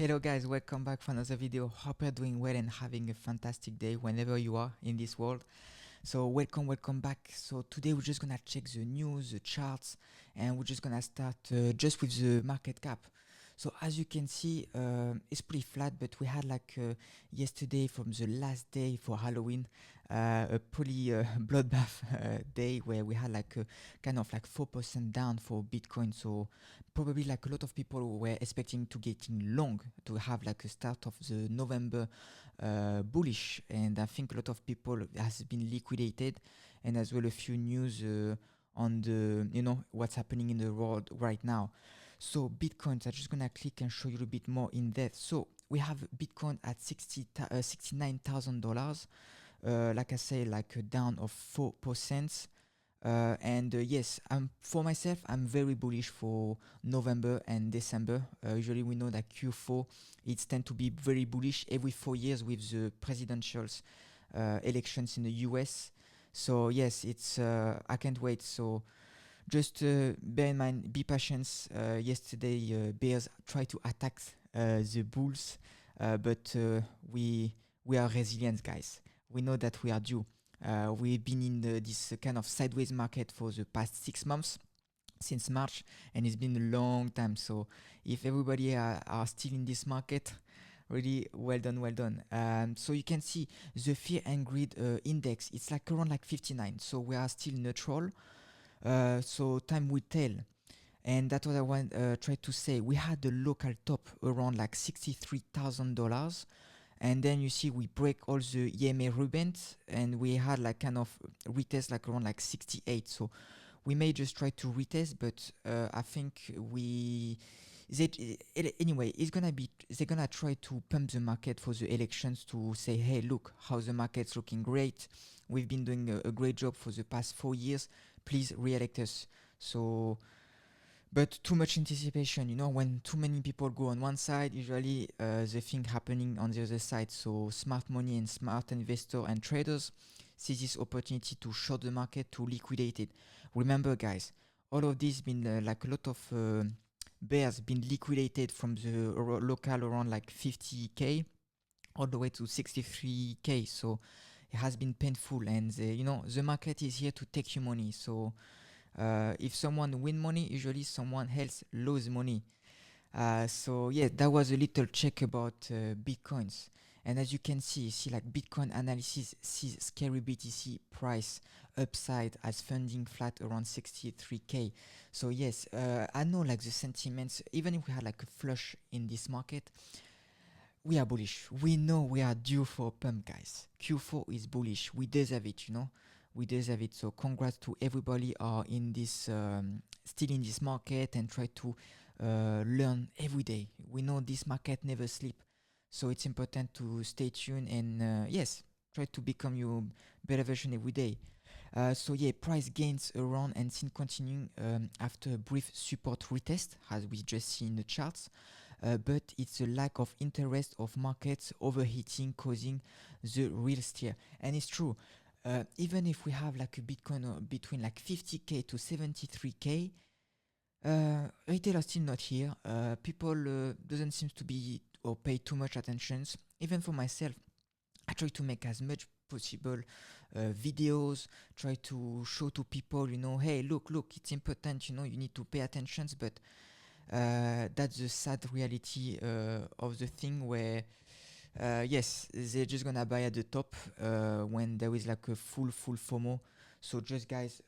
Hello guys, welcome back for another video. Hope you're doing well and having a fantastic day whenever you are in this world. So welcome back. So today we're just gonna check the news, the charts, and we're just gonna start just with the market cap. So as you can see, it's pretty flat, but we had like yesterday from the last day for Halloween, a pretty bloodbath day where we had like a kind of like 4% down for Bitcoin. So probably like a lot of people were expecting to getting long to have like a start of the November bullish, and I think a lot of people has been liquidated, and as well a few news on the what's happening in the world right now. So Bitcoins, I'm just gonna click and show you a bit more in depth. So we have Bitcoin at $69,000. Like I say, like a down of 4%. And yes, for myself, I'm very bullish for November and December. Usually we know that Q4 it's tend to be very bullish every 4 years with the presidential elections in the US. So yes, it's I can't wait. So just bear in mind, be patient. Yesterday, bears tried to attack the bulls, but we are resilient, guys. We know that we are due. We've been in this kind of sideways market for the past 6 months since March, and it's been a long time. So if everybody are still in this market, really well done, well done. So you can see the fear and greed index. It's like around like 59. So we are still neutral. So time will tell. And that's what I want try to say. We had the local top around like $63,000, and then you see we break all the EMA ribbons, and we had like kind of retest like around like 68. So we may just try to retest, but I think anyway, it's gonna be they're gonna try to pump the market for the elections to say, hey, look how the market's looking great. We've been doing a great job for the past 4 years. Please re-elect us. So, but too much anticipation, when too many people go on one side, usually the thing happening on the other side. So smart money and smart investor and traders see this opportunity to short the market, to liquidate it. Remember, guys, all of this been like a lot of bears been liquidated from the local around like 50K all the way to 63K. So it has been painful, and the market is here to take your money. So if someone win money, usually someone else lose money. So yeah, that was a little check about Bitcoins. And as you can see like Bitcoin analysis sees scary BTC price upside as funding flat around 63K. So yes, I know like the sentiments, even if we had like a flush in this market, we are bullish. We know we are due for a pump, guys. Q4 is bullish. We deserve it, We deserve it. So congrats to everybody are in this still in this market and try to learn every day. We know this market never sleep, so it's important to stay tuned and yes, try to become your better version every day. So yeah, price gains around and seen continuing after a brief support retest, as we just see in the charts. But it's a lack of interest of markets overheating causing the real steer. And it's true. Even if we have like a Bitcoin between like 50K to 73K, retail are still not here. People doesn't seem to be or pay too much attention. Even for myself, I try to make as much possible videos, try to show to people, hey, look, it's important, you need to pay attention. But that's the sad reality of the thing where yes, they're just gonna buy at the top when there is like a full FOMO. So just guys,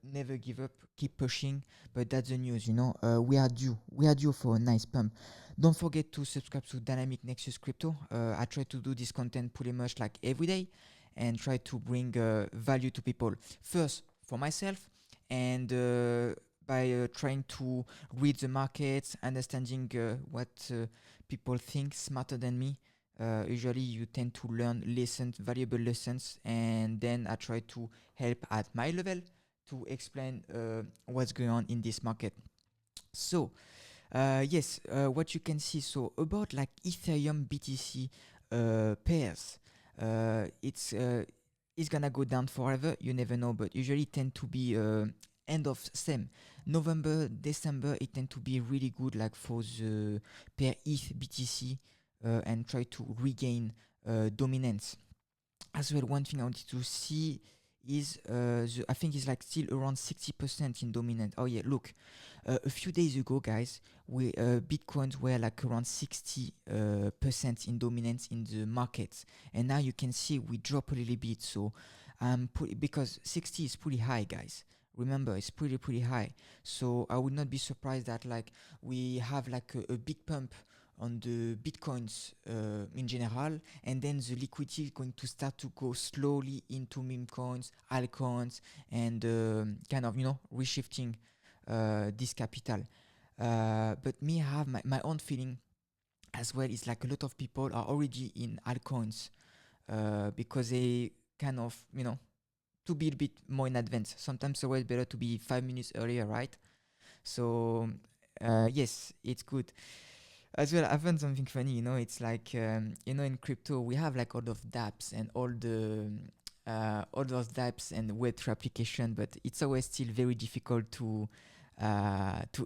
never give up, keep pushing. But that's the news, we are due for a nice pump. Don't forget to subscribe to Dynamic Nexus Crypto. I try to do this content pretty much like every day and try to bring value to people, first for myself, and by trying to read the markets, understanding what people think smarter than me. Usually you tend to learn valuable lessons, and then I try to help at my level to explain what's going on in this market. So yes, what you can see, so about like Ethereum BTC pairs, it's gonna go down forever, you never know, but usually tend to be end of same November, December, it tend to be really good, like for the per ETH BTC, and try to regain dominance. As well, one thing I wanted to see is I think it's like still around 60% in dominance. Oh yeah, look, a few days ago, guys, we bitcoins were like around 60% in dominance in the markets, and now you can see we drop a little bit. So because 60 is pretty high, guys. Remember, it's pretty high. So I would not be surprised that like we have like a big pump on the bitcoins in general, and then the liquidity is going to start to go slowly into meme coins, altcoins, and kind of reshifting this capital. But me, I have my own feeling as well. Is like a lot of people are already in altcoins because they kind of to be a bit more in advance. Sometimes it's always better to be 5 minutes earlier, right? So yes, it's good. As well, I found something funny. It's like in crypto we have like all of dApps and all those dApps and Web3 application, but it's always still very difficult to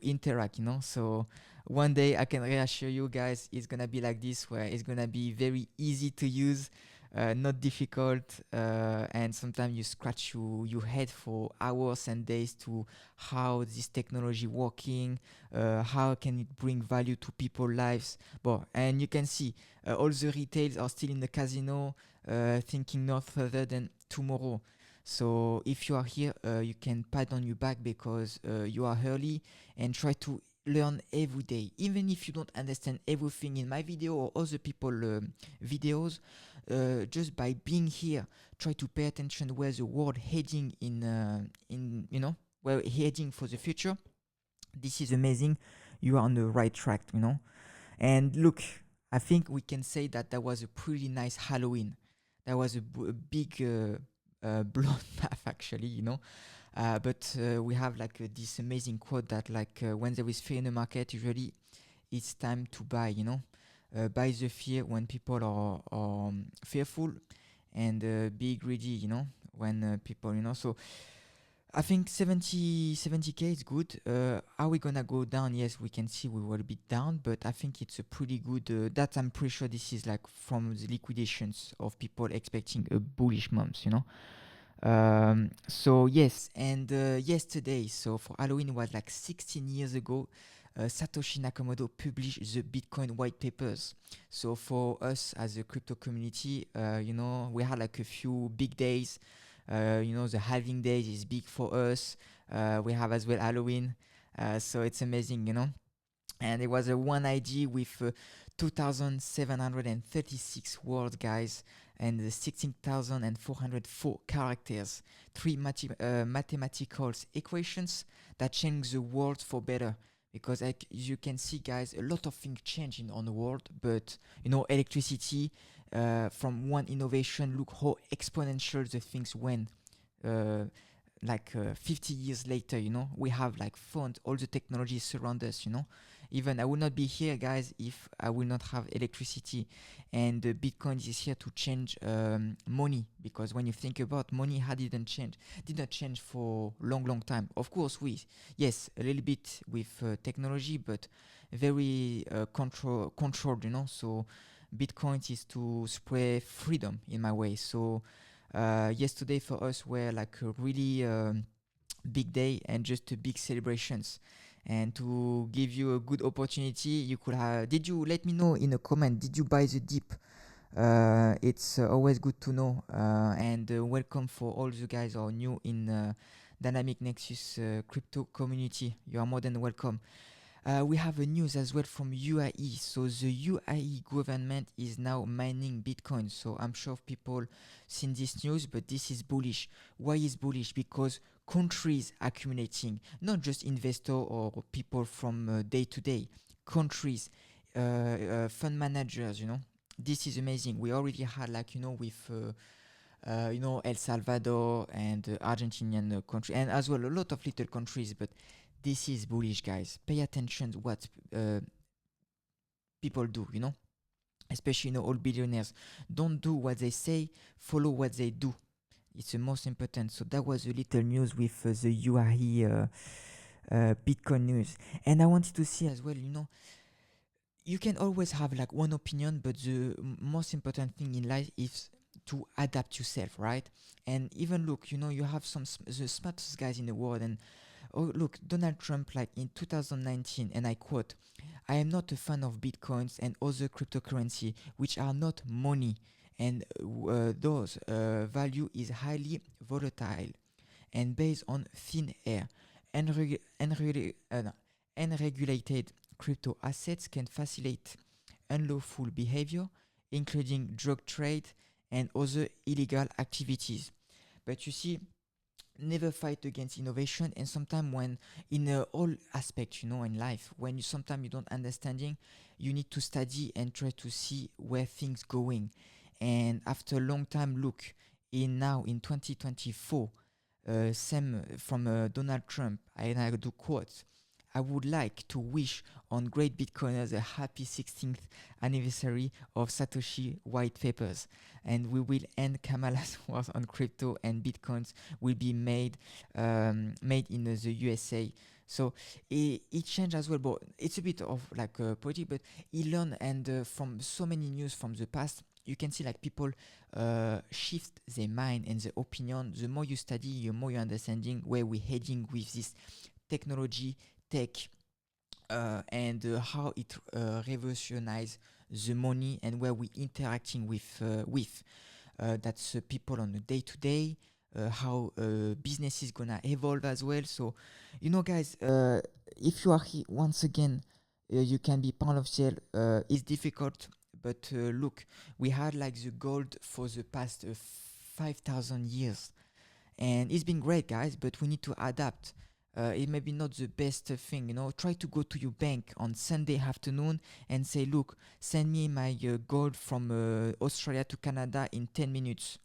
interact. So one day I can reassure you guys, it's gonna be like this, where it's gonna be very easy to use, not difficult, and sometimes you scratch your head for hours and days to how this technology working, how can it bring value to people's lives. But and you can see all the retails are still in the casino, thinking not further than tomorrow. So if you are here, you can pat on your back because you are early, and try to learn every day, even if you don't understand everything in my video or other people videos. Just by being here, try to pay attention where the world heading in where heading for the future. This is amazing. You are on the right track. And look, I think we can say that that was a pretty nice Halloween. That was a big bloodbath, actually. But we have like this amazing quote that like when there is fear in the market, usually it's time to buy. Buy the fear when people are fearful, and be greedy. When people. So I think 70K is good. Are we gonna go down? Yes, we can see we were a bit down, but I think it's a pretty good. That I'm pretty sure this is like from the liquidations of people expecting a bullish month. So yes, and yesterday, so for Halloween, it was like 16 years ago, Satoshi Nakamoto published the Bitcoin white papers. So for us as a crypto community, we had like a few big days. The halving days is big for us. We have as well Halloween, so it's amazing. And it was a one ID with 2,736 words, guys, and 16,404 characters. Three mathematical equations that change the world for better. Because like you can see, guys, a lot of things changing on the world, but electricity, from one innovation, look how exponential the things went. 50 years later, we have like phones, all the technology surround us. Even I would not be here, guys, if I will not have electricity. And Bitcoin is here to change money, because when you think about money, how did not change for long time. Of course, yes, a little bit with technology, but very controlled. So Bitcoin is to spread freedom in my way. So yesterday for us were like a really big day, and just a big celebrations. And to give you a good opportunity, you could have. Did you let me know in a comment? Did you buy the dip? It's always good to know. And welcome for all the guys who are new in Dynamic Nexus Crypto community. You are more than welcome. We have a news as well from UAE. So the UAE government is now mining Bitcoin. So I'm sure people seen this news, but this is bullish. Why is bullish? Because countries accumulating, not just investor or people from day to day. Countries, fund managers. This is amazing. We already had with El Salvador and Argentinian country, and as well a lot of little countries, but this is bullish, guys. Pay attention to what people do, especially all billionaires. Don't do what they say, follow what they do. It's the most important. So that was a little news with the UAE Bitcoin news. And I wanted to see as well, you know, you can always have like one opinion, but the most important thing in life is to adapt yourself, right? And even look, you know, you have the smartest guys in the world, and oh look, Donald Trump, like in 2019, and I quote, "I am not a fan of bitcoins and other cryptocurrency, which are not money, and those value is highly volatile and based on thin air. Unregulated crypto assets can facilitate unlawful behavior, including drug trade and other illegal activities." But you see, never fight against innovation. And sometimes when in all aspects, you know, in life, when you sometimes you don't understanding, you need to study and try to see where things going. And after a long time, look, in now in 2024, same from Donald Trump, and I do quotes, "I would like to wish on great Bitcoiners a happy 16th anniversary of Satoshi white papers, and we will end Kamala's wars on crypto, and Bitcoins will be made in the USA." So it changed as well, but it's a bit of like poetic, but he learned, and from so many news from the past, you can see like people shift their mind and their opinion. The more you study, the more you're understanding where we're heading with this technology, tech, and how it revolutionize the money and where we're interacting with. That's people on a day-to-day, how business is gonna evolve as well. So, you know, guys, if you are here once again, you can be part of sale. It's difficult, but look, we had like the gold for the past 5,000 years, and it's been great, guys, but we need to adapt. It may be not the best thing, you know. Try to go to your bank on Sunday afternoon and say, "Look, send me my gold from Australia to Canada in 10 minutes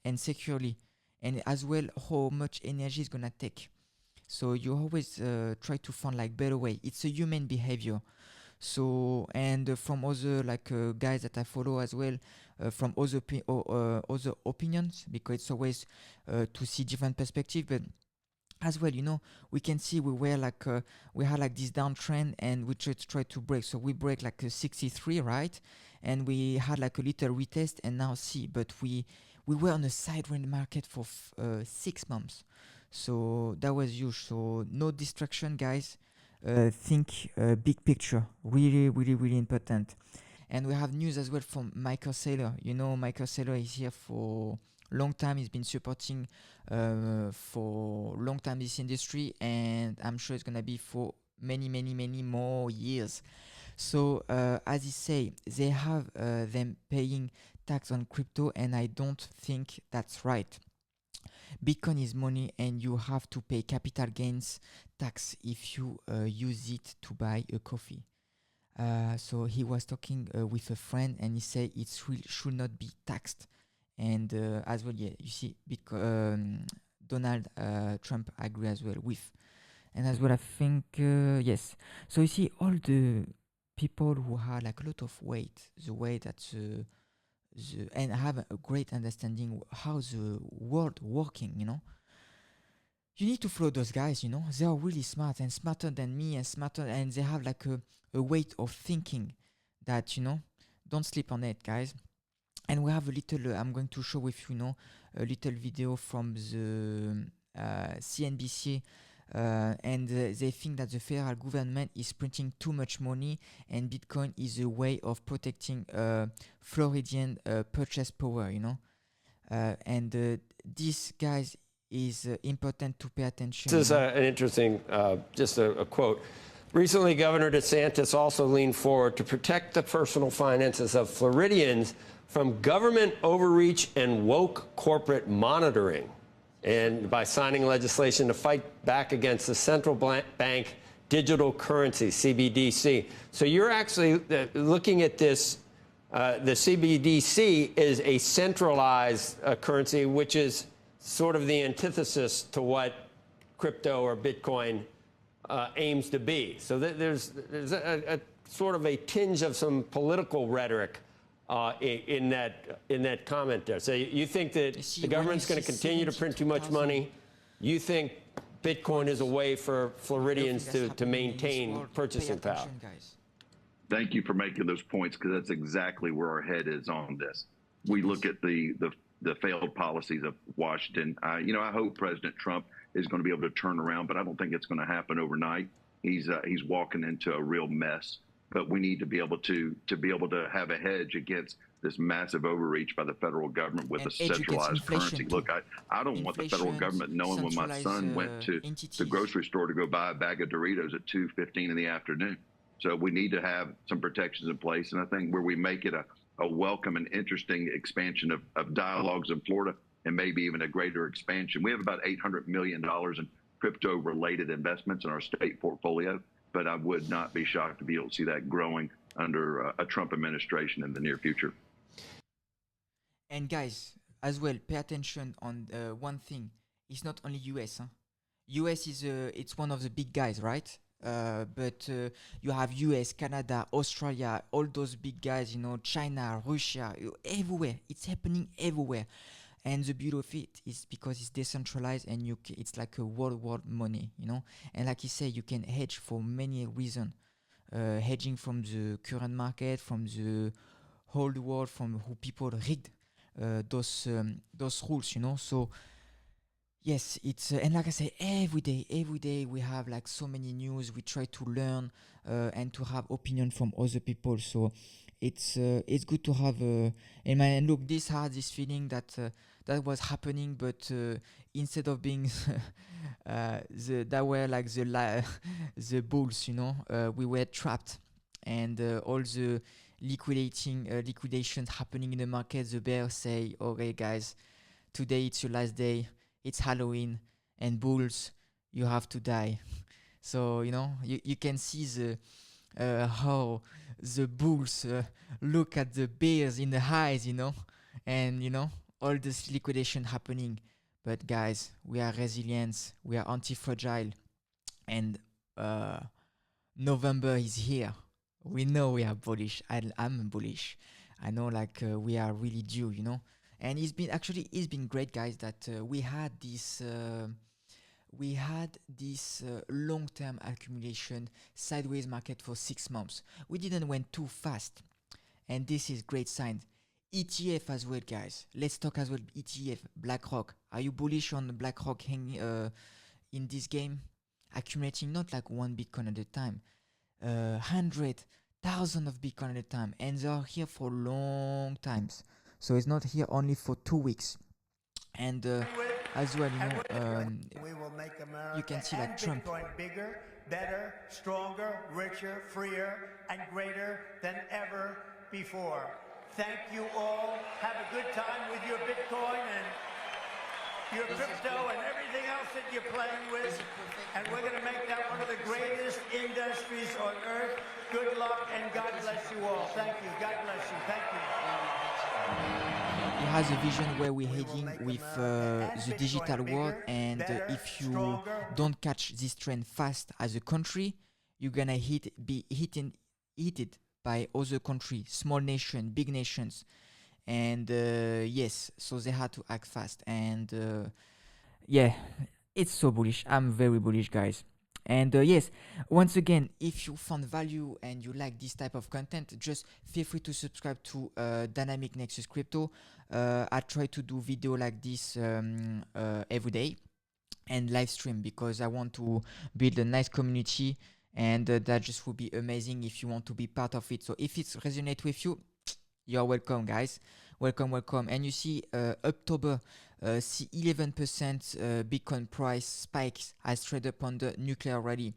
and securely," and as well how much energy is gonna take. So you always try to find like better way. It's a human behavior. So, and from other like guys that I follow as well, from other opinions, because it's always to see different perspective. But as well, you know, we can see we had like this downtrend, and we try to break. So we break like a 63, right? And we had like a little retest, and now see, but we were on a sideways market for 6 months. So that was huge. So no distraction, guys. Think big picture. Really, really, really important. And we have news as well from Michael Saylor. You know, Michael Saylor is here for long time. He's been supporting for long time this industry, and I'm sure it's gonna be for many, many, many more years. So as he say, they have them paying tax on crypto, and I don't think that's right. Bitcoin is money, and you have to pay capital gains tax if you use it to buy a coffee. So he was talking with a friend, and he said it should not be taxed. And as well, yeah, you see, Donald Trump agree as well with. And as well, I think, yes. So you see, all the people who have like a lot of weight, the way that and have a great understanding how the world working, you know, you need to follow those guys, you know. They are really smart, and smarter than me, and smarter, and they have like a weight of thinking that, you know, don't sleep on it, guys. And we have a little I'm going to show with you, know, a little video from the CNBC, and they think that the federal government is printing too much money, and Bitcoin is a way of protecting Floridian purchase power, you know. And this, guys, is important to pay attention. This is an interesting, just a quote. Recently, Governor DeSantis also leaned forward to protect the personal finances of Floridians from government overreach and woke corporate monitoring, and by signing legislation to fight back against the central bank digital currency, CBDC. So you're actually looking at this, the CBDC is a centralized currency, which is sort of the antithesis to what crypto or Bitcoin aims to be. So there's a sort of a tinge of some political rhetoric in that comment there. So you think that see, the when government's you going to see continue to print too much 72,000 money? You think Bitcoin is a way for Floridians everything that's to happening in this maintain world, purchasing pay power? attention, guys. Thank you for making those points, because that's exactly where our head is on this. We look at the failed policies of Washington. I hope President Trump is going to be able to turn around, but I don't think it's going to happen overnight. He's walking into a real mess. But we need to be able to have a hedge against this massive overreach by the federal government with And a centralized currency. too. Look, I don't want the federal government knowing when my son went to the grocery store to go buy a bag of Doritos at 2:15 in the afternoon. So we need to have some protections in place. And I think where we make it a welcome and interesting expansion of dialogues in Florida, and maybe even a greater expansion. We have about $800 million in crypto-related investments in our state portfolio, but I would not be shocked to be able to see that growing under a Trump administration in the near future. And guys, as well, pay attention on one thing. It's not only US. US is it's one of the big guys, right? But you have US, Canada, Australia, all those big guys, China, Russia, everywhere. It's happening everywhere. And the beauty of it is because it's decentralized and it's like a world money, And like you say, you can hedge for many reasons. Hedging from the current market, from the whole world, from who people rigged those rules, So yes, it's and like I say, every day we have like so many news. We try to learn and to have opinion from other people. So it's good to have and look, this had this feeling that that was happening, but instead of being that were like the bulls, we were trapped, and all the liquidations happening in the market. The bears say, "Okay, guys, today it's your last day. It's Halloween, and bulls, you have to die." So you can see how the bulls look at the bears in the eyes, and all this liquidation happening. But guys, we are resilient, we are anti-fragile, and November is here. We know we are bullish. I'm bullish. I know, like we are really due, And it's been great, guys, that we had this long-term accumulation sideways market for 6 months. We didn't went too fast, and this is great sign. ETF as well, guys. Let's talk as well. ETF, BlackRock. Are you bullish on BlackRock hanging in this game? Accumulating not like one Bitcoin at a time, 100,000 of Bitcoin at a time, and they are here for long times. So it's not here only for 2 weeks. And as well, you can see like Trump. Bitcoin bigger, better, stronger, richer, freer, and greater than ever before. Thank you all. Have a good time with your Bitcoin and your crypto and everything else that you're playing with. And we're going to make that one of the greatest industries on earth. Good luck and God bless you all. Thank you. God bless you. Thank you. He has a vision where we're heading with the digital world, and if you don't catch this trend fast as a country, you're gonna be hit by other countries, small nation, big nations, and yes, so they had to act fast, and yeah, it's so bullish. I'm very bullish, guys. And yes, once again, if you found value and you like this type of content, just feel free to subscribe to Dynamic Nexus Crypto. I try to do video like this every day and live stream, because I want to build a nice community, and that just would be amazing if you want to be part of it. So if it resonates with you, you're welcome, guys. Welcome. And you see October, see 11% Bitcoin price spikes as traded upon the nuclear rally.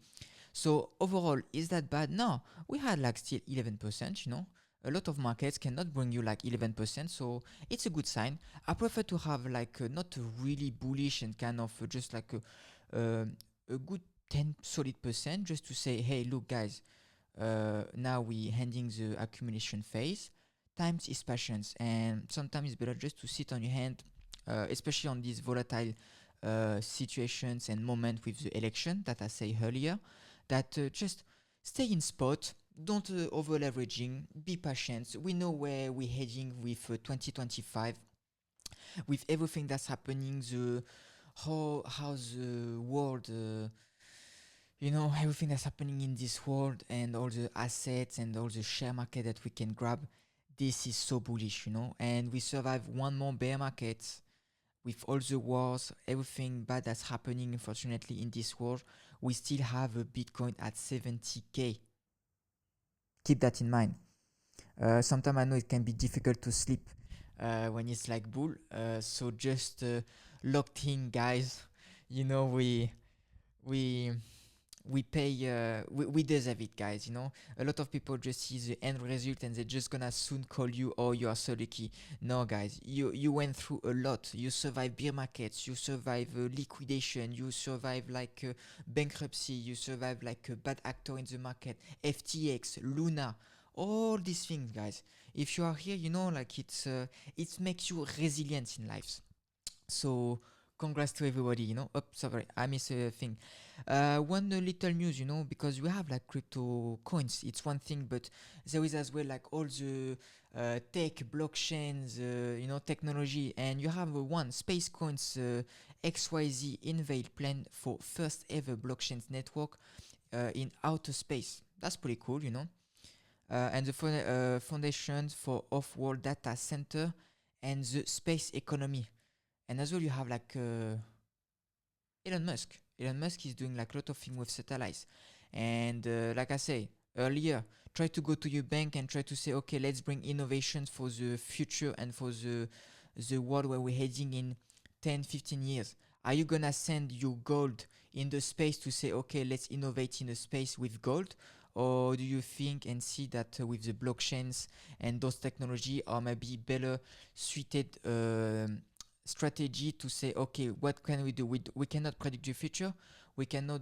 So overall, is that bad? No, we had like still 11%, A lot of markets cannot bring you like 11%, so it's a good sign. I prefer to have like not really bullish and kind of just like a good 10 solid percent, just to say, hey, look, guys, now we ending the accumulation phase. Times is patience, and sometimes it's better just to sit on your hand, especially on these volatile situations and moments with the election that I say earlier, that just stay in spot, don't over leveraging, be patient. We know where we're heading with 2025, with everything that's happening, how the world everything that's happening in this world, and all the assets and all the share market that we can grab. This is so bullish, and we survive one more bear market with all the wars, everything bad that's happening, unfortunately, in this world. We still have a Bitcoin at 70K. Keep that in mind. Sometimes I know it can be difficult to sleep when it's like bull. So just locked in, guys. We pay, we deserve it, guys. A lot of people just see the end result and they're just gonna soon call you, oh, you are so lucky. No, guys, you went through a lot. You survived bear markets, you survived liquidation, you survived like bankruptcy, you survived like a bad actor in the market, FTX, Luna, all these things, guys. If you are here, like it makes you resilient in life. So congrats to everybody. Oh, sorry, I missed a thing. One little news, because we have like crypto coins, it's one thing, but there is as well like all the tech, blockchains, technology, and you have one space coins XYZ Inveil plan for first ever blockchains network in outer space. That's pretty cool, and the foundations for off-world data center and the space economy. And as well, you have like Elon Musk. Elon Musk is doing like a lot of things with satellites. And like I say earlier, try to go to your bank and try to say, okay, let's bring innovations for the future and for the world where we're heading in 10, 15 years. Are you going to send your gold in the space to say, okay, let's innovate in the space with gold? Or do you think and see that with the blockchains and those technology are maybe better suited strategy to say, okay, what can we do? We cannot predict the future. We cannot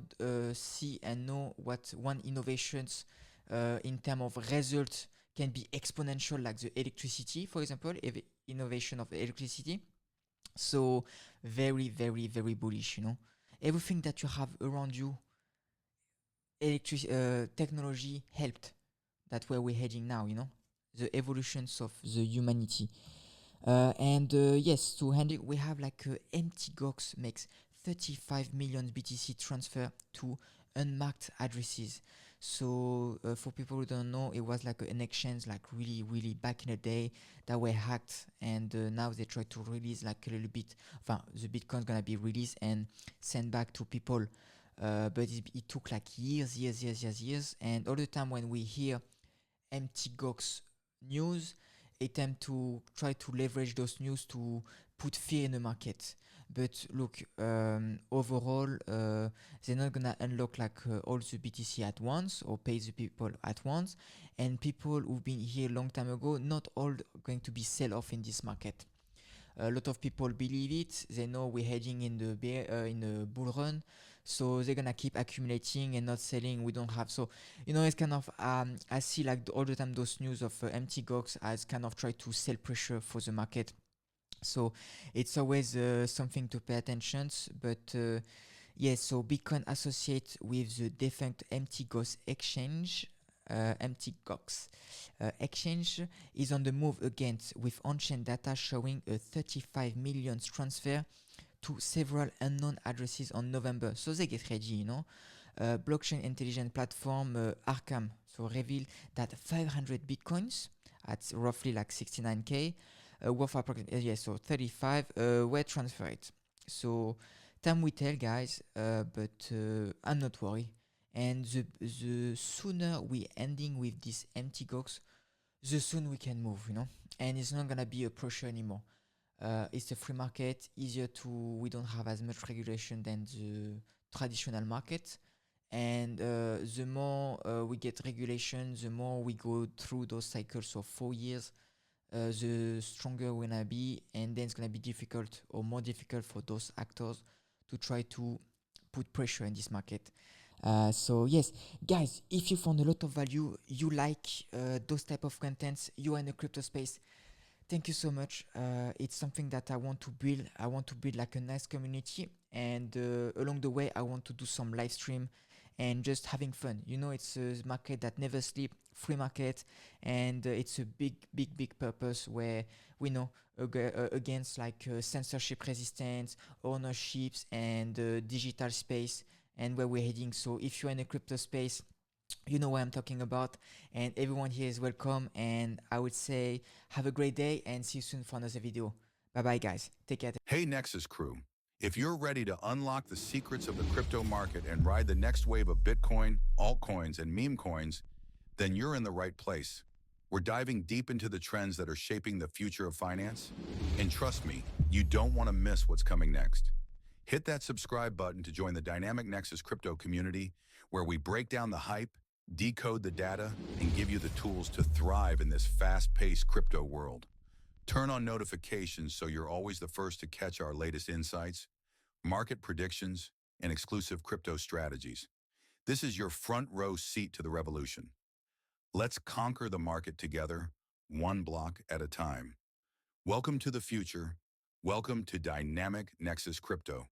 see and know what one innovations in terms of results can be exponential, like the electricity, for example, innovation of electricity. So very, very, very bullish, Everything that you have around you, technology helped. That's where we're heading now, the evolutions of the humanity. And yes, to handle, we have like empty gox makes 35 million BTC transfer to unmarked addresses. So for people who don't know, it was like an exchange like really, really back in the day that were hacked, and now they try to release like a little bit. The Bitcoin gonna be released and sent back to people, but it took like years, and all the time when we hear empty gox news, attempt to try to leverage those news to put fear in the market. But look, overall, they're not gonna unlock like all the BTC at once or pay the people at once. And people who've been here a long time ago, not all going to be sell off in this market. A lot of people believe it. They know we're heading in the bull run, so they're gonna keep accumulating and not selling. We don't have, so it's kind of I see like all the time those news of empty gox as kind of try to sell pressure for the market. So it's always something to pay attention. But yes, so Bitcoin associate with the defunct empty gox exchange. Empty gox exchange is on the move again, with on-chain data showing a 35 million transfer to several unknown addresses on November. So they get ready, blockchain intelligence platform Arkham so revealed that 500 bitcoins at roughly like 69k worth approximately so 35 were transferred. So time will tell, guys, but I'm not worried. And the sooner we ending with this empty gox, the sooner we can move, and it's not gonna be a pressure anymore. It's a free market, we don't have as much regulation than the traditional market. And the more we get regulation, the more we go through those cycles of 4 years, the stronger we're gonna be, and then it's gonna be difficult or more difficult for those actors to try to put pressure in this market. So yes, guys, if you found a lot of value, you like those type of contents, you are in the crypto space, thank you so much. It's something that I want to build. I want to build like a nice community, and along the way I want to do some live stream and just having fun. You know, it's a market that never sleeps, free market, and it's a big purpose where we know against like censorship resistance, ownerships, and digital space, and where we're heading. So if you're in a crypto space, you know what I'm talking about, and everyone here is welcome. And I would say have a great day and see you soon for another video. Bye bye guys, take care. Hey Nexus crew, if you're ready to unlock the secrets of the crypto market and ride the next wave of Bitcoin, altcoins, and meme coins, then you're in the right place. We're diving deep into the trends that are shaping the future of finance, and trust me, you don't want to miss what's coming next. Hit that subscribe button to join the Dynamic Nexus Crypto community, where we break down the hype, decode the data, and give you the tools to thrive in this fast-paced crypto world. Turn on notifications so you're always the first to catch our latest insights, market predictions, and exclusive crypto strategies. This is your front row seat to the revolution. Let's conquer the market together, one block at a time. Welcome to the future. Welcome to Dynamic Nexus Crypto.